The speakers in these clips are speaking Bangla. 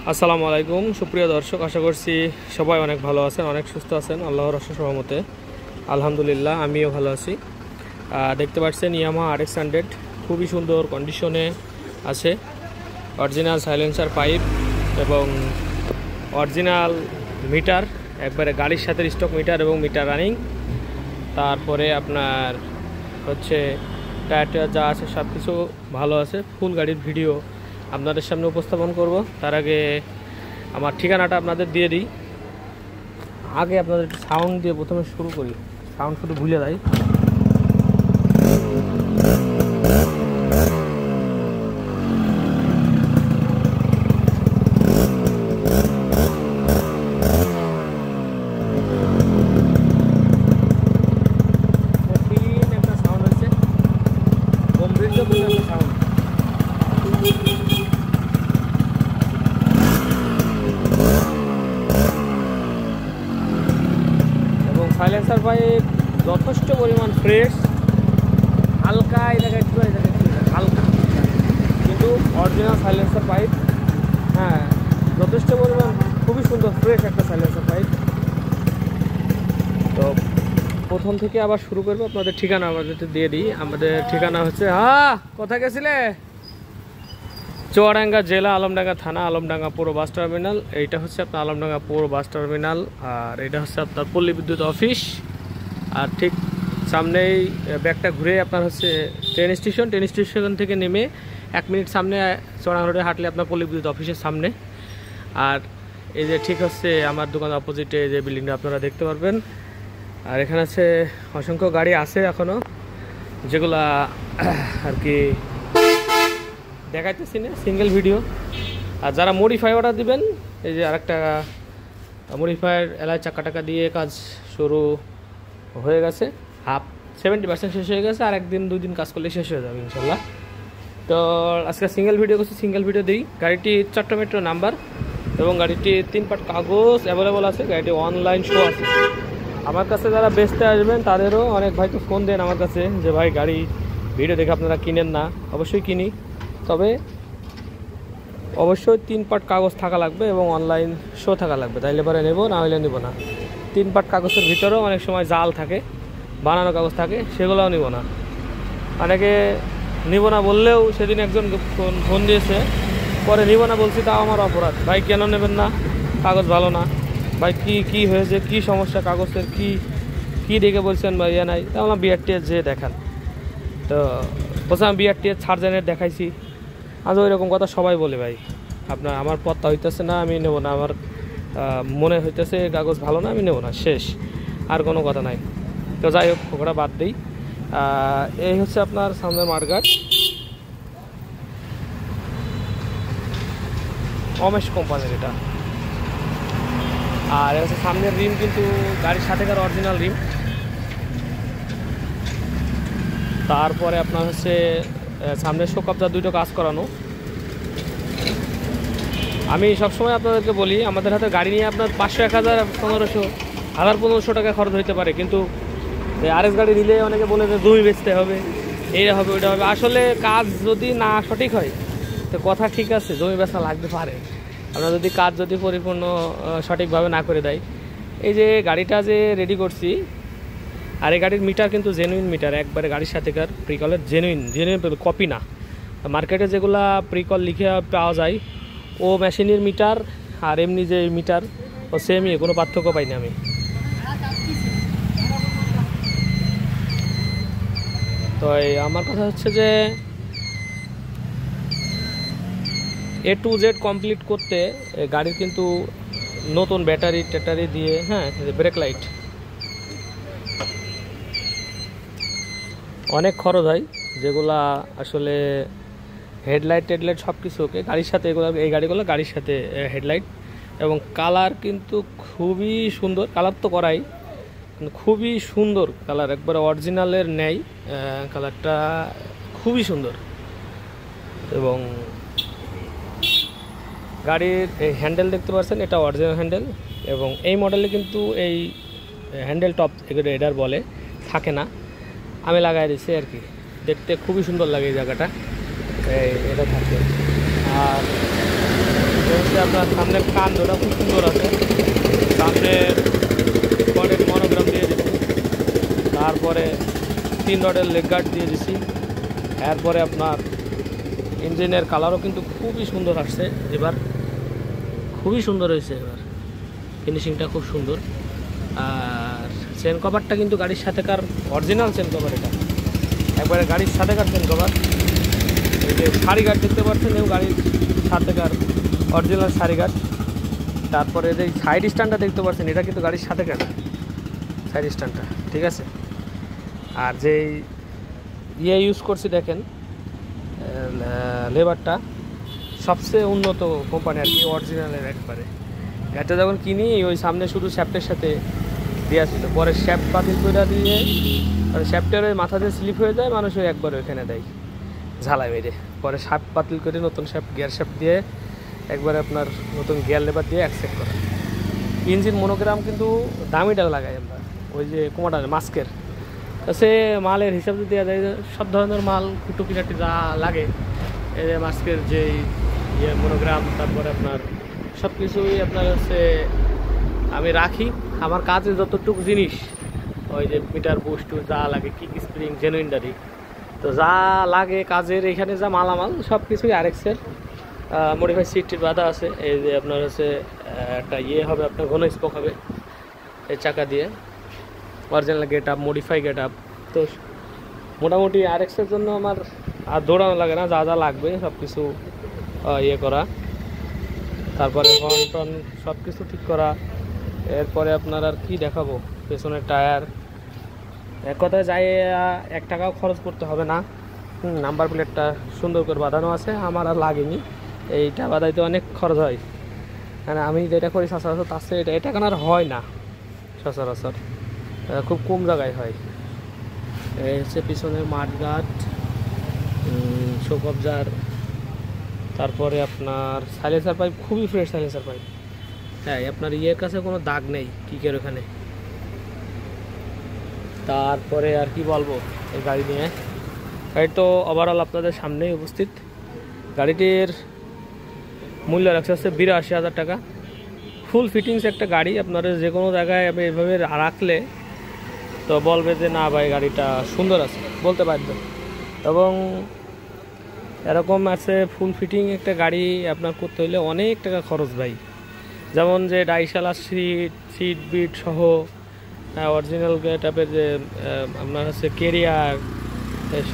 আসসালামু আলাইকুম সুপ্রিয় দর্শক, আশা করছি সবাই অনেক ভালো আছেন, অনেক সুস্থ আছেন আল্লাহর অশেষ রহমতে। আলহামদুলিল্লাহ আমিও ভালো আছি। দেখতে পাচ্ছেন ইয়ামাহা RX 100 খুবই সুন্দর কন্ডিশনে আছে। অরিজিনাল সাইলেন্সার পাইপ এবং অরিজিনাল মিটার, একবারে গাড়ির সাথে স্টক মিটার এবং মিটার রানিং। তারপরে আপনার হচ্ছে টায়ার যা আছে সব কিছু ভালো আছে। ফুল গাড়ির ভিডিও আপনাদের সামনে উপস্থাপন করব। তার আগে আমার ঠিকানাটা আপনাদের দিয়ে দিই। আগে আপনাদের একটু সাউন্ড দিয়ে প্রথমে শুরু করি, সাউন্ড শুধু ভুলে যাই। একটা সাউন্ড হচ্ছে গম্ভীর সাউন্ড। সাইলেন্সার পাইপ যথেষ্ট পরিমাণ ফ্রেশ, হালকা এই জায়গায় একটু হালকা, কিন্তু অরিজিনাল সাইলেন্সার পাইপ। হ্যাঁ, যথেষ্ট পরিমাণ খুবই সুন্দর ফ্রেশ একটা সাইলেন্সার পাইপ। তো প্রথম থেকে আবার শুরু করবো। আপনাদের ঠিকানা আমাদের দিয়ে দিই। আমাদের ঠিকানা হচ্ছে কোথায় গেছিলে? চুয়াডাঙ্গা জেলা, আলমডাঙ্গা থানা, আলমডাঙ্গা পৌর বাস টার্মিনাল। এইটা হচ্ছে আপনার আলমডাঙ্গা পৌর বাস টার্মিনাল, আর এটা হচ্ছে আপনার পল্লী বিদ্যুৎ অফিস। আর ঠিক সামনেই ব্যাগটা ঘুরে আপনার হচ্ছে ট্রেন স্টেশন। ট্রেন স্টেশন থেকে নেমে 1 মিনিট সামনে চুয়াডাঙ্গা রোডে হাঁটলে আপনার পল্লী বিদ্যুৎ অফিসের সামনে। আর এই যে ঠিক হচ্ছে আমার দোকান অপোজিটে যে বিল্ডিংটা আপনারা দেখতে পারবেন। আর এখানে আছে অসংখ্য গাড়ি আছে এখনও, যেগুলা আর কি দেখাইতেছি না, সিঙ্গেল ভিডিও। আর যারা মডিফাই অর্ডার দিবেন, এই যে আরেকটা মডিফায়ার এলাই চাকা টাকা দিয়ে কাজ শুরু হয়ে গেছে, 70% শেষ হয়ে গেছে। আর 1-2 দিন কাজ করলে শেষ হয়ে যাবে ইনশাল্লাহ। তো আজকে সিঙ্গেল ভিডিও করছি, সিঙ্গেল ভিডিও দিই। গাড়িটি চট্টগ্রাম মেট্রো নাম্বার এবং গাড়িটি 3 পার্ট কাগজ অ্যাভেলেবল আছে। গাড়িটি অনলাইন শো আছে। আমার কাছে যারা বেচতে আসবেন তাদেরও অনেক ভাই তো ফোন দেন আমার কাছে যে ভাই গাড়ি ভিডিও দেখে আপনারা কিনেন না। অবশ্যই কিনি, তবে অবশ্যই 3 পার্ট কাগজ থাকা লাগবে এবং অনলাইন শো থাকা লাগবে, তাইলে পরে নেব, না হলে নেব না। 3 পার্ট কাগজের ভিতরেও অনেক সময় জাল থাকে, বানানো কাগজ থাকে, সেগুলোও নিব না। অনেকে নিব না বললেও সেদিন একজন ফোন দিয়েছে, পরে নিব না বলছি, তাও আমার অপরাধ। ভাই কেন নেবেন না? কাগজ ভালো না ভাই, কি হয়েছে, কি সমস্যা, কাগজের কি দেখে বলছেন ভাই? ইয়ে নাই, তা আমার BRTS যে দেখান। তো বলছে আমি BRTS সার্জেনের দেখাইছি। আজ ওই রকম কথা সবাই বলে ভাই, আমার পথটা হইতেছে না, আমি নেব না। আমার মনে হইতেছে কাগজ ভালো না, আমি নেব না, শেষ, আর কোনো কথা নাই। তো যাই হোক, ওটা বাদ দিই। এই হচ্ছে আপনার সামনের মার্কেট, অমেশ কোম্পানির এটা। আর হচ্ছে সামনের রিম কিন্তু গাড়ির সাথেকার অরিজিনাল রিম। তারপরে আপনার হচ্ছে সামনের শোক অবজার 2টো কাজ করানো। আমি সবসময় আপনাদেরকে বলি, আমাদের হাতে গাড়ি নিয়ে আপনার 500, 1000, 1500, 1500 টাকা খরচ হইতে পারে, কিন্তু RS গাড়ি নিলে অনেকে বলে যে জমি বেচতে হবে, এইটা হবে, ওইটা হবে। আসলে কাজ যদি না সঠিক হয় তো কথা ঠিক আছে, জমি বেচা লাগতে পারে। আপনার যদি কাজ পরিপূর্ণ সঠিকভাবে না করে দেয়। এই যে গাড়িটা যে রেডি করছি, আর এই গাড়ির মিটার কিন্তু জেনুইন মিটার, একবারে গাড়ির সাথেকার প্রিকলের জেনুইন কপি না। মার্কেটে যেগুলা প্রিকল লিখে পাওয়া যায়, ও মেশিনের মিটার আর এমনি যে মিটার ও সেমই, কোনো পার্থক্য পাইনি আমি। তো আমার কথা হচ্ছে যে A to Z কমপ্লিট করতে গাড়ির কিন্তু নতুন ব্যাটারি দিয়ে, হ্যাঁ, ব্রেক লাইট অনেক খরচ হয়, যেগুলা আসলে হেডলাইট সব কিছু ওকে গাড়ির সাথে, এই গাড়িগুলো গাড়ির সাথে হেডলাইট এবং কালার কিন্তু খুবই সুন্দর। কালার তো করাই, কিন্তু খুবই সুন্দর কালার, একবারে অরিজিনালের নেই। কালারটা খুবই সুন্দর। এবং গাড়ির এই হ্যান্ডেল দেখতে পাচ্ছেন, এটা অরিজিনাল হ্যান্ডেল। এবং এই মডেলে কিন্তু এই হ্যান্ডেল টপ এটার বলে থাকে না, আমি লাগাই দিচ্ছি আর কি। দেখতে খুবই সুন্দর লাগে এই জায়গাটা, এটা থাকে। আর আপনার সামনের কান্দটা খুব সুন্দর আছে, সামনের স্পটের মনোগ্রাম দিয়ে দিচ্ছি, তারপরে 3 রডের লেগ গার্ড দিয়ে দিচ্ছি। এরপরে আপনার ইঞ্জিনের কালারও কিন্তু খুবই সুন্দর আসছে, এবার খুবই সুন্দর হয়েছে, এবার ফিনিশিংটা খুব সুন্দর। আর চেন কভারটা কিন্তু গাড়ির সাথেকার অরিজিনাল চেন কভার, এটা একবারে গাড়ির সাথেকার চেন কভার। এই যে সারি গার্ড দেখতে পাচ্ছেন, এবং গাড়ির সাথেকার অরিজিনাল সারি গার্ড। তারপরে যে সাইড স্ট্যান্ডটা দেখতে পাচ্ছেন, এটা কিন্তু গাড়ির সাথেকার সাইড স্ট্যান্ডটা, ঠিক আছে। আর যেই ইউজ করছি দেখেন লেবারটা সবচেয়ে উন্নত কোম্পানি আর কি, অরিজিনালের একবারে। গাড়িটা যখন কিনি ওই সামনে শুধু শ্যাফটের সাথে দেওয়া ছিল, পরে শ্যাফট বাতিল করে দিয়ে শ্যাফটের ওই মাথা দিয়ে স্লিপ হয়ে যায়, মানুষ ওই একবার ওইখানে দেয় ঝালাই মেরে, পরে শ্যাফট বাতিল করে নতুন শ্যাফট গিয়ার শ্যাফট দিয়ে একবারে আপনার নতুন গিয়ার লেবার দিয়ে অ্যাকসেপ্ট করা। ইঞ্জিন মনোগ্রাম কিন্তু দামিটা লাগাই আমরা, ওই যে কোমাটার মাস্কের সে মালের হিসাব যদি দেওয়া যায়, সব ধরনের মাল কুটুকিটাটি যা লাগে, এই যে মাস্কের যে ইয়ে মনোগ্রাম, তারপরে আপনার সব কিছুই আপনার হচ্ছে আমি রাখি। আমার কাজে যতটুকু জিনিস, ওই যে মিটার বুস্ট যা লাগে, কিক স্প্রিং, জেনুইনডারি, তো যা লাগে কাজের এখানে যা মালামাল সব কিছুই আরএক্সের মডিফাই সিট বাঁধা আছে। এই যে আপনার হচ্ছে একটা ইয়ে হবে, আপনার ঘন স্পোক হবে এই চাকা দিয়ে, original get up, modify get up. তো মোটামুটি আরএক্সের জন্য আমার আর দৌড়ানো লাগে না, যা যা লাগবে সব কিছু ইয়ে করা, তারপরে হর্ন টর্ন সব কিছু ঠিক করা। এরপরে আপনার আর কি দেখাবো, পেছনের টায়ার, এক কথায় যাই 1 টাকাও খরচ করতে হবে না। নাম্বার প্লেটটা সুন্দর করে বাঁধানো আছে, আমার আর লাগেনি, এইটা বাঁধাইতে অনেক খরচ হয়, মানে আমি যেটা করি সচরাচর তার চেয়ে এটা কেন আর হয় না, সচরাচর খুব কম জায়গায় হয়। এই হচ্ছে পিছনের মাঠগাট, শোক অবজার, তারপরে আপনার সাইলেন্সার পাইপ খুবই ফ্রেশ সাইলেন্সার পাইপ। হ্যাঁ, আপনার ইয়ের কাছে কোনো দাগ নেই কিকের ওখানে। তারপরে আর কি বলবো এই গাড়ি নিয়ে, গাড়ি তো ওভারঅল আপনাদের সামনেই উপস্থিত। গাড়িটির মূল্য রাখছে হচ্ছে 82,000 টাকা। ফুল ফিটিংস একটা গাড়ি, আপনারা যে কোনো জায়গায় এভাবে রাখলে তো বলবে যে না ভাই গাড়িটা সুন্দর আছে, বলতে বাধ্য। এবং এরকম আছে ফুল ফিটিং একটা গাড়ি আপনার করতে হলে অনেক টাকা খরচ ভাই, যেমন যে ডাইশালা সিট বিট সহ অরিজিনাল টাইপের যে আপনার হচ্ছে কেরিয়ার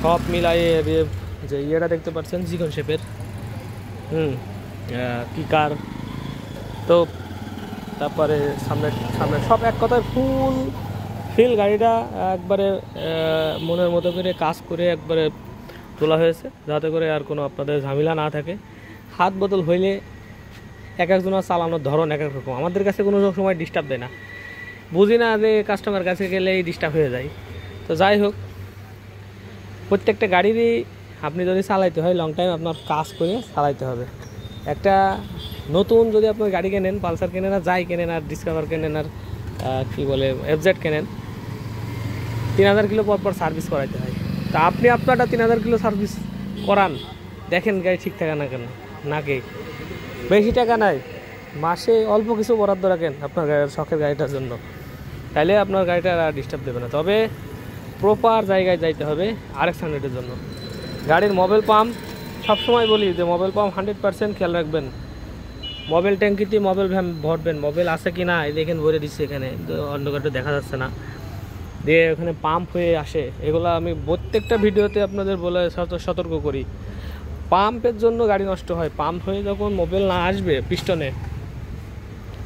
সব মিলাইয়ে যে ইয়েটা দেখতে পাচ্ছেন জিকন শেপের কিকার, তো তারপরে সামনে সামনে সব এক কথায় ফুল ফিল গাড়িটা একবারে মনের মতো করে কাজ করে একবারে তোলা হয়েছে, যাতে করে আর কোনো আপনাদের ঝামেলা না থাকে। হাত বদল হইলে এক একজনের চালানোর ধরন এক এক রকম, আমাদের কাছে কোনো সময় ডিস্টার্ব দেয় না, বুঝি না যে কাস্টমার কাছে গেলেই ডিস্টার্ব হয়ে যায়। তো যাই হোক, প্রত্যেকটা গাড়িরই আপনি যদি চালাইতে হয় লং টাইম আপনার কাজ করে চালাইতে হবে। একটা নতুন যদি আপনার গাড়ি কেনেন, পালসার কেনেন আর যাই কেনেন আর ডিসকভার কেনেন আর কী বলে এফজেড কেনেন, 3000 কিলো পর সার্ভিস করাইতে হয়। তা আপনি আপনারটা 3000 কিলো সার্ভিস করান, দেখেন গাড়ি ঠিক থাকে না কেন, নাকি বেশি টাকা নাই, মাসে অল্প কিছু বরাদ্দ রাখেন আপনার গাড়ির শখের গাড়িটার জন্য, তাইলে আপনার গাড়িটা আর ডিস্টার্ব দেবে না। তবে প্রপার জায়গায় যাইতে হবে RX-100-এর জন্য। গাড়ির মোবিল পাম্প সবসময় বলি যে মোবিল পাম্প 100% খেয়াল রাখবেন। মোবিল ট্যাঙ্কিতে মোবিল ভরবেন, মোবিল আছে কি না এই দেখেন ভরে দিচ্ছে এখানে, অন্য গাড়িটা দেখা যাচ্ছে না, দিয়ে ওখানে পাম্প হয়ে আসে। এগুলো আমি প্রত্যেকটা ভিডিওতে আপনাদের বলে সতর্ক করি, পাম্পের জন্য গাড়ি নষ্ট হয়। পাম্প হয়ে যখন মোবিল না আসবে পিস্টনে,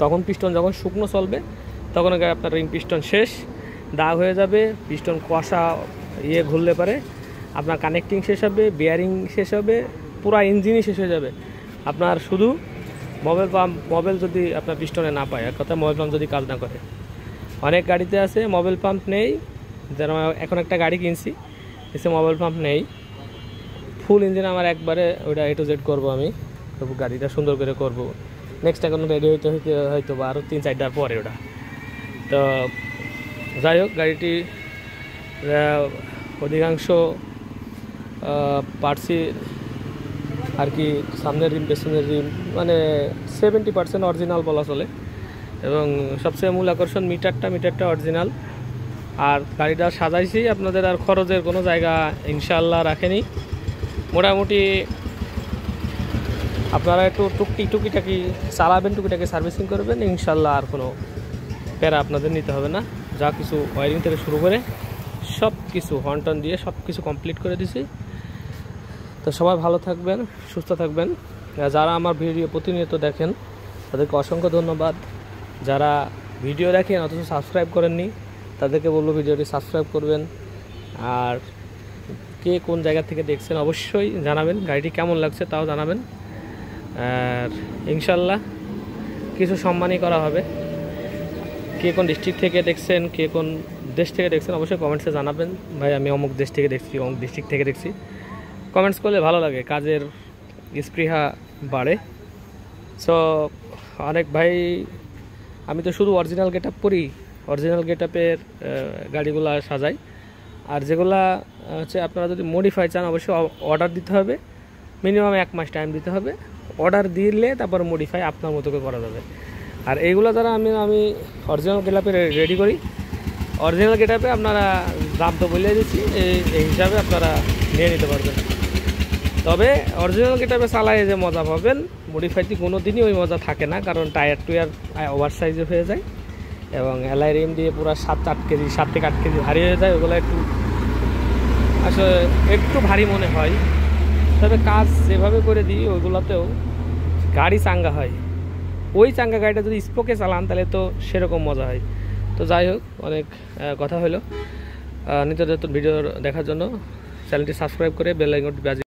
তখন পিস্টন যখন শুকনো চলবে তখন গাড়ি আপনার রিং পিস্টন শেষ, দাগ হয়ে যাবে, পিস্টন কষা ঘুরলে পারে, আপনার কানেক্টিং শেষ হবে, বিয়ারিং শেষ হবে, পুরো ইঞ্জিনই শেষ হয়ে যাবে। আপনার শুধু মোবিল যদি আপনার পিস্টনে না পায়, এক কথা মোবিল পাম্প যদি কাজ না করে। অনেক গাড়িতে আছে মোবিল পাম্প নেই, যেন এখন একটা গাড়ি কিনছি এসে মোবিল পাম্প নেই, ফুল ইঞ্জিন আমার একবারে ওইটা A to Z করবো আমি, তবু গাড়িটা সুন্দর করে করব। নেক্সট এখন রেডি হইতে হয়তো বা আরও 3-4টার পরে ওটা। তো যাই হোক, গাড়িটি অধিকাংশ পার্টসই আর কি সামনের রিম পেছনের রিম মানে 70% অরিজিনাল বলা চলে। এবং সবচেয়ে মূল আকর্ষণ মিটারটা অরিজিনাল। আর গাড়িটা সাজাইছি, আপনাদের আর খরচের কোনো জায়গা ইনশাআল্লাহ রাখেনি। মোটামুটি আপনারা একটু টুকিটাকি চালাবেন, টুকিটাকি সার্ভিসিং করবেন, ইনশাআল্লাহ আর কোনো প্যারা আপনাদের নিতে হবে না। যা কিছু ওয়ারিং থেকে শুরু করে সব কিছু হর্ন দিয়ে সব কিছু কমপ্লিট করে দিছি। তো সবাই ভালো থাকবেন, সুস্থ থাকবেন। যারা আমার ভিডিও প্রতিনিয়ত দেখেন তাদেরকে অসংখ্য ধন্যবাদ। যারা ভিডিও দেখেন অথচ সাবস্ক্রাইব করেননি তাদেরকে বলবো ভিডিওটি সাবস্ক্রাইব করবেন। আর কে কোন জায়গা থেকে দেখছেন অবশ্যই জানাবেন, গাড়িটি কেমন লাগছে তাও জানাবেন। আর ইনশাল্লাহ কিছু সম্মানই করা হবে। কে কোন ডিস্ট্রিক্ট থেকে দেখছেন, কে কোন দেশ থেকে দেখছেন অবশ্যই কমেন্টসে জানাবেন। ভাই আমি অমুক দেশ থেকে দেখছি, অমুক ডিস্ট্রিক্ট থেকে দেখছি। কমেন্টস করলে ভালো লাগে, কাজের স্পৃহা বাড়ে। সো অনেক ভাই, আমি তো শুধু অরিজিনাল গেট আপ করি, অরিজিনাল গেট আপের গাড়িগুলা সাজাই। আর যেগুলা হচ্ছে আপনারা যদি মডিফাই চান অবশ্যই অর্ডার দিতে হবে, মিনিমাম 1 মাস টাইম দিতে হবে। অর্ডার দিলে তারপর মডিফাই আপনার মতো করে করা যাবে। আর এইগুলো দ্বারা আমি অরিজিনাল গেট আপে রেডি করি। অরিজিনাল গেট আপে আপনারা দাম তো বলে দিচ্ছি, এই হিসাবে আপনারা নিয়ে নিতে পারবেন। তবে অরিজিনাল গেট আপে চালায় যে মজা পাবেন, মডিফাইতে কোনো দিনই ওই মজা থাকে না, কারণ টায়ার টুয়ার ওভার সাইজে হয়ে যায় এবং এলআই রিম দিয়ে পুরো 7 থেকে 8 কেজি ভারী হয়ে যায়। ওগুলো আসলে একটু ভারী মনে হয়। তবে কাজ যেভাবে করে দিই ওইগুলোতেও গাড়ি চাঙ্গা হয়। ওই চাঙ্গা গাড়িটা যদি স্পোকে চালান তাহলে তো সেরকম মজা হয়। তো যাই হোক, অনেক কথা হলো। নিত্য নতুন ভিডিও দেখার জন্য চ্যানেলটি সাবস্ক্রাইব করে বেল আইকনটি বাজিয়ে